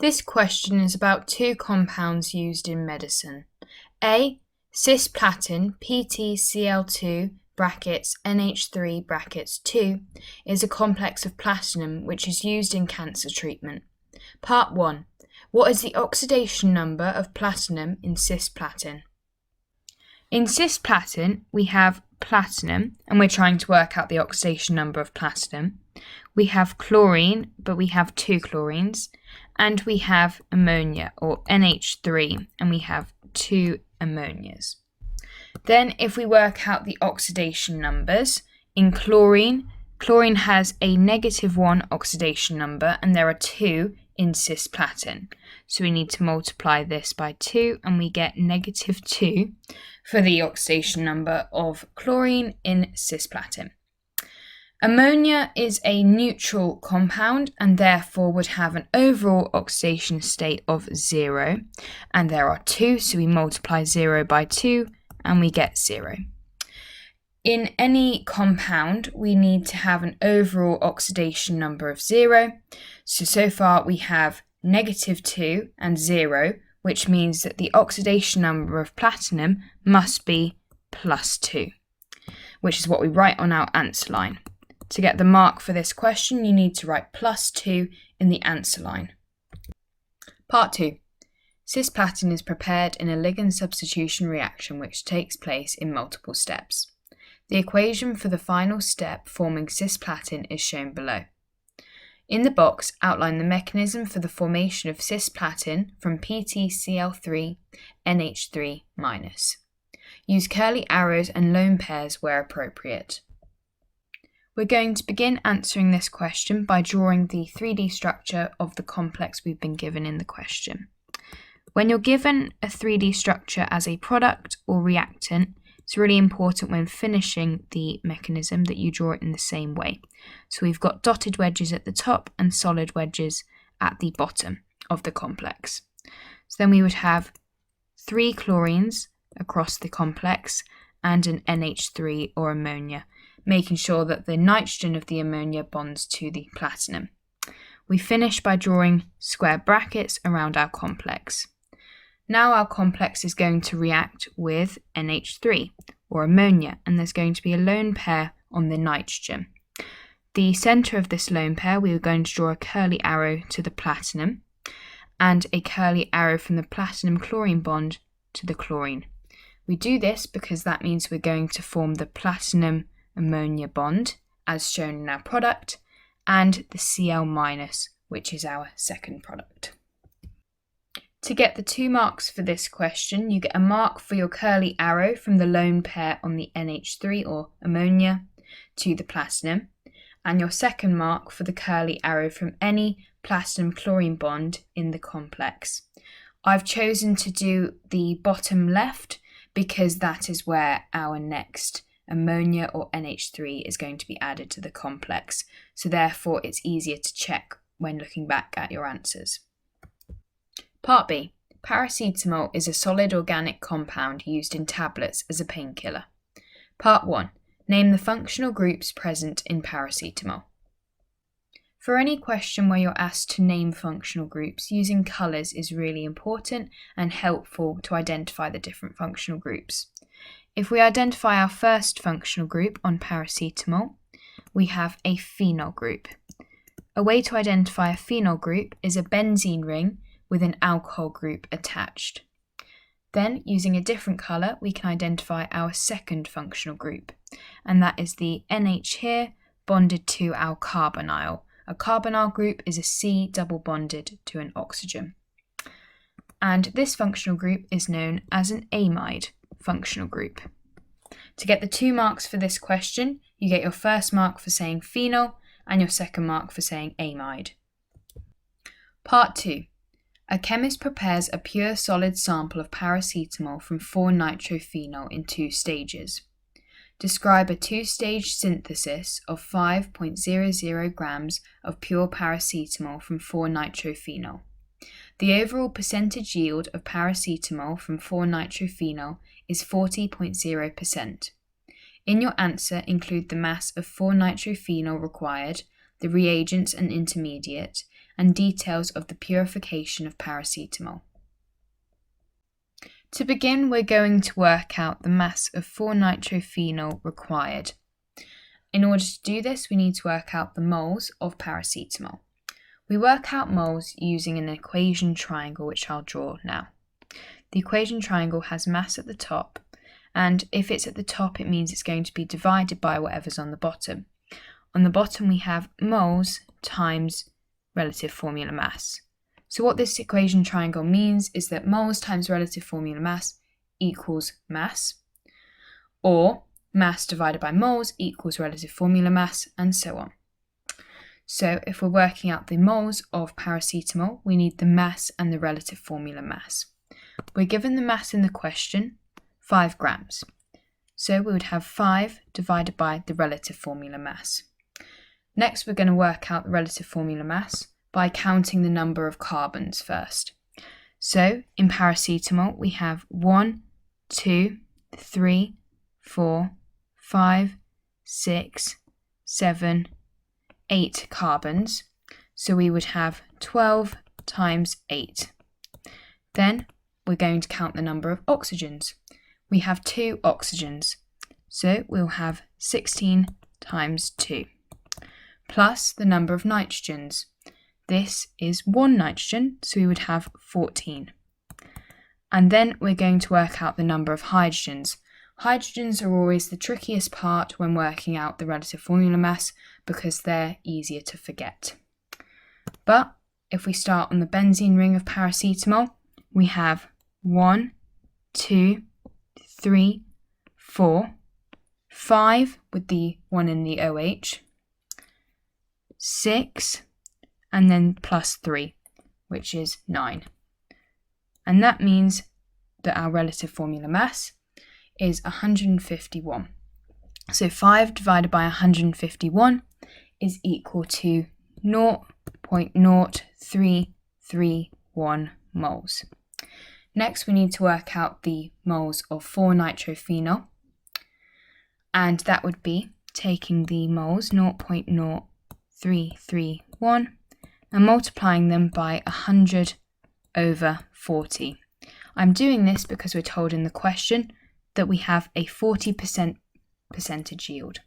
This question is about two compounds used in medicine. A. Cisplatin PtCl2 brackets NH3 brackets 2 is a complex of platinum which is used in cancer treatment. Part 1. What is the oxidation number of platinum in cisplatin? In cisplatin, we have platinum, and we're trying to work out the oxidation number of platinum. We have chlorine, but we have two chlorines, and we have ammonia, or NH3, and we have two ammonias. Then, if we work out the oxidation numbers, in chlorine has a -1 oxidation number, and there are two in cisplatin. So we need to multiply this by 2, and we get -2 for the oxidation number of chlorine in cisplatin. Ammonia is a neutral compound and therefore would have an overall oxidation state of 0. And there are two, so we multiply 0 by 2 and we get 0. In any compound, we need to have an overall oxidation number of 0. So far we have -2 and 0, which means that the oxidation number of platinum must be +2, which is what we write on our answer line. To get the mark for this question, you need to write +2 in the answer line. Part 2. Cisplatin is prepared in a ligand substitution reaction which takes place in multiple steps. The equation for the final step forming cisplatin is shown below. In the box, outline the mechanism for the formation of cisplatin from PtCl3 NH3-. Use curly arrows and lone pairs where appropriate. We're going to begin answering this question by drawing the 3D structure of the complex we've been given in the question. When you're given a 3D structure as a product or reactant, it's really important when finishing the mechanism that you draw it in the same way. So we've got dotted wedges at the top and solid wedges at the bottom of the complex. So then we would have 3 chlorines across the complex and an NH3 or ammonia, making sure that the nitrogen of the ammonia bonds to the platinum. We finish by drawing square brackets around our complex. Now our complex is going to react with NH3 or ammonia, and there's going to be a lone pair on the nitrogen. The centre of this lone pair, we are going to draw a curly arrow to the platinum and a curly arrow from the platinum-chlorine bond to the chlorine. We do this because that means we're going to form the platinum-ammonia bond, as shown in our product, and the Cl-, which is our second product. To get the 2 marks for this question, you get a mark for your curly arrow from the lone pair on the NH3 or ammonia to the platinum, and your second mark for the curly arrow from any platinum-chlorine bond in the complex. I've chosen to do the bottom left because that is where our next ammonia or NH3 is going to be added to the complex, so therefore it's easier to check when looking back at your answers. Part B. Paracetamol is a solid organic compound used in tablets as a painkiller. Part 1. Name the functional groups present in paracetamol. For any question where you're asked to name functional groups, using colours is really important and helpful to identify the different functional groups. If we identify our first functional group on paracetamol, we have a phenol group. A way to identify a phenol group is a benzene ring with an alcohol group attached. Then, using a different colour, we can identify our second functional group, and that is the NH here bonded to our carbonyl. A carbonyl group is a C double bonded to an oxygen. And this functional group is known as an amide functional group. To get the 2 marks for this question, you get your first mark for saying phenol and your second mark for saying amide. Part 2. A chemist prepares a pure solid sample of paracetamol from 4-nitrophenol in 2 stages. Describe a 2-stage synthesis of 5.00 grams of pure paracetamol from 4-nitrophenol. The overall percentage yield of paracetamol from 4-nitrophenol is 40.0%. In your answer, include the mass of 4-nitrophenol required, the reagents and intermediate, and details of the purification of paracetamol. To begin, we're going to work out the mass of 4-nitrophenol required. In order to do this, we need to work out the moles of paracetamol. We work out moles using an equation triangle, which I'll draw now. The equation triangle has mass at the top, and if it's at the top, it means it's going to be divided by whatever's on the bottom. On the bottom, we have moles times relative formula mass. So what this equation triangle means is that moles times relative formula mass equals mass, or mass divided by moles equals relative formula mass, and so on. So if we're working out the moles of paracetamol, we need the mass and the relative formula mass. We're given the mass in the question, 5 grams. So we would have 5 divided by the relative formula mass. Next, we're going to work out the relative formula mass by counting the number of carbons first. So in paracetamol, we have 1, 2, 3, 4, 5, 6, 7, 8 carbons. So we would have 12 times 8. Then we're going to count the number of oxygens. We have 2 oxygens. So we'll have 16 times 2. Plus the number of nitrogens. This is 1 nitrogen, so we would have 14. And then we're going to work out the number of hydrogens. Hydrogens are always the trickiest part when working out the relative formula mass because they're easier to forget. But if we start on the benzene ring of paracetamol, we have 1, 2, 3, 4, 5 with the 1 in the OH, 6, and then plus 3, which is 9. And that means that our relative formula mass is 151. So 5 divided by 151 is equal to 0.0331 moles. Next, we need to work out the moles of 4-nitrophenol, and that would be taking the moles 0.0331 and multiplying them by 100 over 40. I'm doing this because we're told in the question that we have a 40% percentage yield.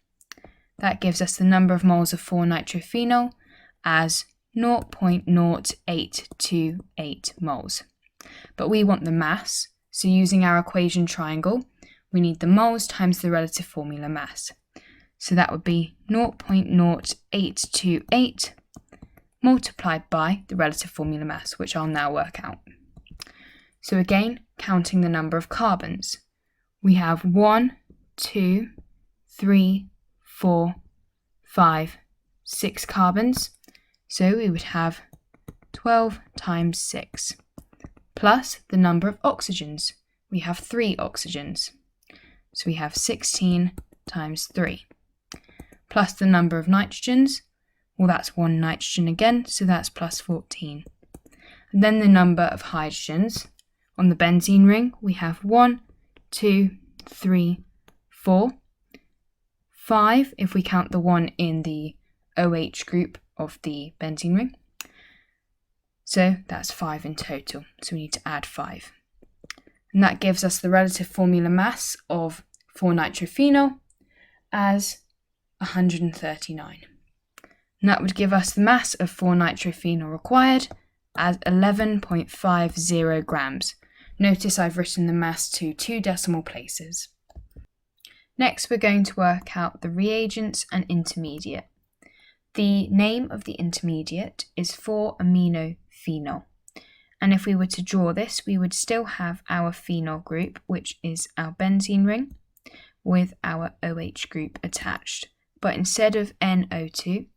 That gives us the number of moles of 4-nitrophenol as 0.0828 moles. But we want the mass, so using our equation triangle, we need the moles times the relative formula mass. So that would be 0.0828 multiplied by the relative formula mass, which I'll now work out. So again, counting the number of carbons. We have 1, 2, 3, 4, 5, 6 carbons. So we would have 12 times 6. Plus the number of oxygens. We have 3 oxygens. So we have 16 times 3. Plus the number of nitrogens. Well, that's 1 nitrogen again, so that's plus 14. And then the number of hydrogens. On the benzene ring, we have 1, 2, 3, 4, 5 if we count the 1 in the OH group of the benzene ring. So that's 5 in total, so we need to add 5. And that gives us the relative formula mass of 4-nitrophenol as 139. And that would give us the mass of 4-nitrophenol required as 11.50 grams. Notice I've written the mass to 2 decimal places. Next, we're going to work out the reagents and intermediate. The name of the intermediate is 4-aminophenol. And if we were to draw this, we would still have our phenol group, which is our benzene ring, with our OH group attached. But instead of NO2,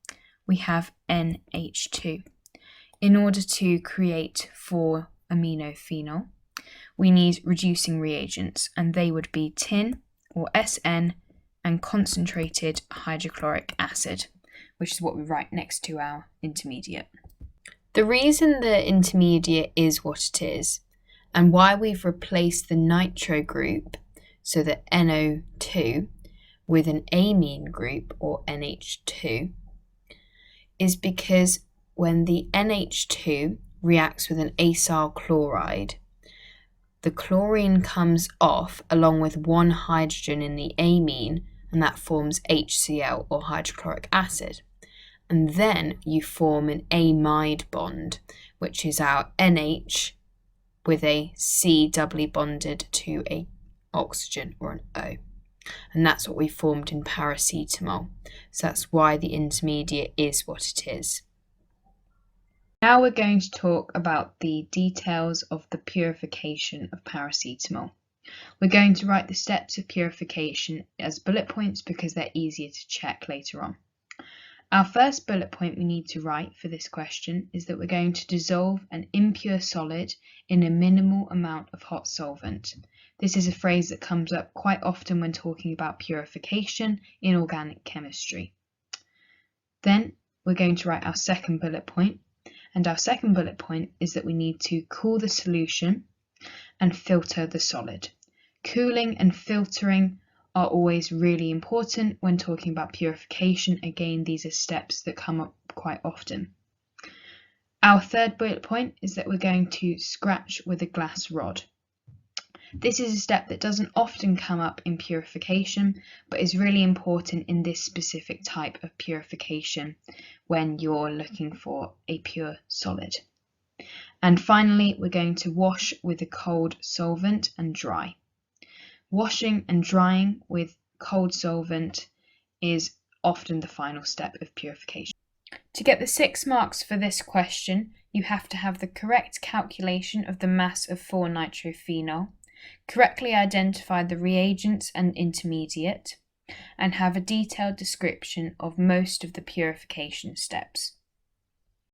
we have NH2. In order to create 4-aminophenol, we need reducing reagents, and they would be tin or SN and concentrated hydrochloric acid, which is what we write next to our intermediate. The reason the intermediate is what it is, and why we've replaced the nitro group, so the NO2, with an amine group or NH2, is because when the NH2 reacts with an acyl chloride, the chlorine comes off along with one hydrogen in the amine, and that forms HCl, or hydrochloric acid. And then you form an amide bond, which is our NH with a C doubly bonded to a oxygen, or an O. And that's what we formed in paracetamol. So that's why the intermediate is what it is. Now we're going to talk about the details of the purification of paracetamol. We're going to write the steps of purification as bullet points because they're easier to check later on. Our first bullet point we need to write for this question is that we're going to dissolve an impure solid in a minimal amount of hot solvent. This is a phrase that comes up quite often when talking about purification in organic chemistry. Then we're going to write our second bullet point, and our second bullet point is that we need to cool the solution and filter the solid. Cooling and filtering are always really important when talking about purification. Again, these are steps that come up quite often. Our third bullet point is that we're going to scratch with a glass rod. This is a step that doesn't often come up in purification, but is really important in this specific type of purification when you're looking for a pure solid. And finally, we're going to wash with a cold solvent and dry. Washing and drying with cold solvent is often the final step of purification. To get the 6 marks for this question, you have to have the correct calculation of the mass of 4-nitrophenol, correctly identify the reagents and intermediate, and have a detailed description of most of the purification steps.